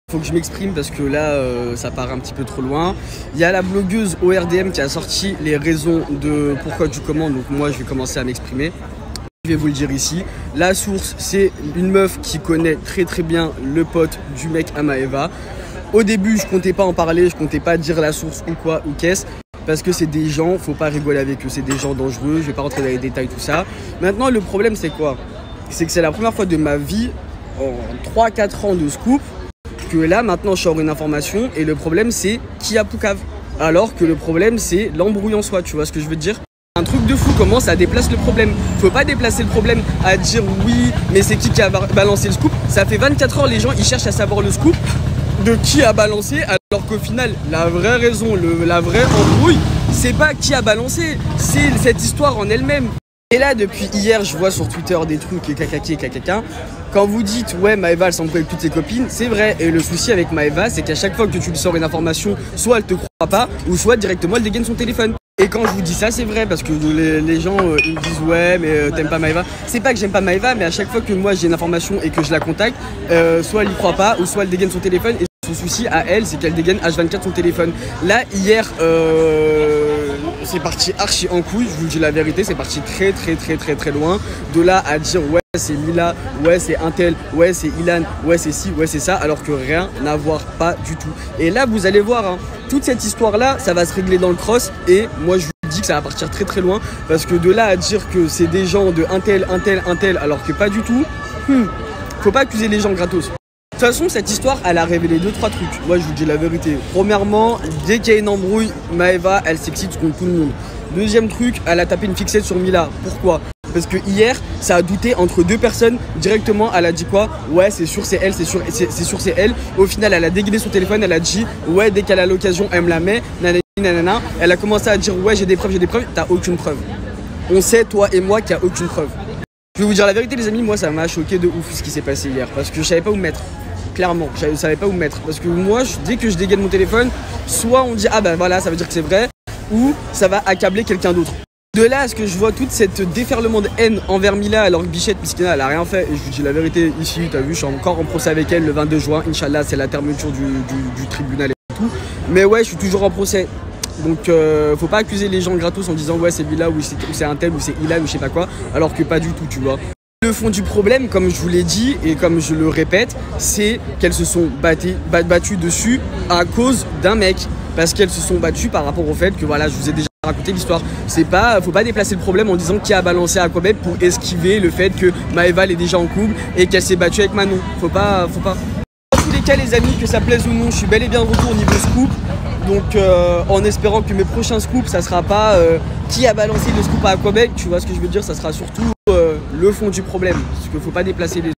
Faut que je m'exprime parce que là, ça part un petit peu trop loin. Il y a la blogueuse ORDM qui a sorti les raisons de pourquoi du comment, donc moi je vais commencer à m'exprimer. Je vais vous le dire ici. La source, c'est une meuf qui connaît très très bien le pote du mec à Maeva. Au début, je comptais pas en parler, je comptais pas dire la source ou quoi ou qu'est-ce. Parce que c'est des gens, faut pas rigoler avec eux, c'est des gens dangereux, je vais pas rentrer dans les détails, tout ça. Maintenant, le problème, c'est quoi? C'est que c'est la première fois de ma vie, en 3-4 ans de scoop, que là, maintenant, je sors une information et le problème, c'est qui a Poucave. Alors que le problème, c'est l'embrouille en soi, tu vois ce que je veux te dire? Un truc de fou, comment ça déplace le problème. Faut pas déplacer le problème à dire oui, mais c'est qui a balancé le scoop. Ça fait 24 heures, les gens, ils cherchent à savoir le scoop de qui a balancé, alors qu'au final, la vraie raison, la vraie embrouille, c'est pas qui a balancé, c'est cette histoire en elle-même. Et là, depuis hier, je vois sur Twitter des trucs et caca. Quand vous dites ouais, Maeva elle s'embrouille avec toutes ses copines, c'est vrai. Et le souci avec Maeva, c'est qu'à chaque fois que tu lui sors une information, soit elle te croit pas, ou soit directement elle dégaine son téléphone. Et quand je vous dis ça, c'est vrai, parce que les gens ils me disent ouais, mais t'aimes pas Maeva. C'est pas que j'aime pas Maeva, mais à chaque fois que moi j'ai une information et que je la contacte, soit elle y croit pas, ou soit elle dégaine son téléphone. Et son souci à elle, c'est qu'elle dégaine H24 son téléphone. Là, hier, c'est parti archi en couille, je vous dis la vérité, c'est parti très loin. De là à dire ouais, c'est Mila, ouais, c'est Intel, ouais, c'est Ilan, ouais, c'est ci, ouais, c'est ça, alors que rien à voir, pas du tout. Et là, vous allez voir, hein, toute cette histoire-là, ça va se régler dans le cross. Et moi, je vous dis que ça va partir très loin. Parce que de là à dire que c'est des gens de Intel, alors que pas du tout, faut pas accuser les gens gratos. De toute façon, cette histoire, elle a révélé 2-3 trucs. Moi, je vous dis la vérité. Premièrement, dès qu'il y a une embrouille, Maeva, elle s'excite contre tout le monde. Deuxième truc, elle a tapé une fixette sur Mila. Pourquoi? Parce que hier, ça a douté entre deux personnes. Directement, elle a dit quoi? Ouais, c'est sûr, c'est elle, c'est sûr, c'est elle. Au final, elle a dégainé son téléphone, elle a dit ouais, dès qu'elle a l'occasion, elle me la met. Nanana. Elle a commencé à dire ouais, j'ai des preuves. T'as aucune preuve. On sait, toi et moi, qu'il n'y a aucune preuve. Je vais vous dire la vérité, les amis, moi, ça m'a choqué de ouf ce qui s'est passé hier. Parce que je savais pas où me mettre. Clairement, je savais pas où me mettre. Parce que moi, dès que je dégaine mon téléphone, soit on dit ah ben voilà, ça veut dire que c'est vrai, ou ça va accabler quelqu'un d'autre. De là à ce que je vois toute cette déferlement de haine envers Mila, alors que Bichette, Miskina, elle a rien fait. Et je vous dis la vérité, ici, t'as vu, je suis encore en procès avec elle le 22 juin. Inch'Allah, c'est la fermeture du tribunal et tout. Mais ouais, je suis toujours en procès. Donc faut pas accuser les gens gratos en disant ouais, c'est Mila, ou c'est un tel, ou c'est Ilan, ou je sais pas quoi. Alors que pas du tout, tu vois. Le fond du problème, comme je vous l'ai dit et comme je le répète, c'est qu'elles se sont battues dessus à cause d'un mec. Parce qu'elles se sont battues par rapport au fait que voilà, je vous ai déjà raconté l'histoire. C'est pas, faut pas déplacer le problème en disant qui a balancé Aquabet pour esquiver le fait que Maeva est déjà en couple et qu'elle s'est battue avec Manon. Faut pas. Dans tous les cas, les amis, que ça plaise ou non, je suis bel et bien de retour au niveau scoop. Donc en espérant que mes prochains scoops, ça sera pas qui a balancé le scoop à Aquabet, tu vois ce que je veux dire, ça sera surtout le fond du problème. Parce qu'il faut pas déplacer les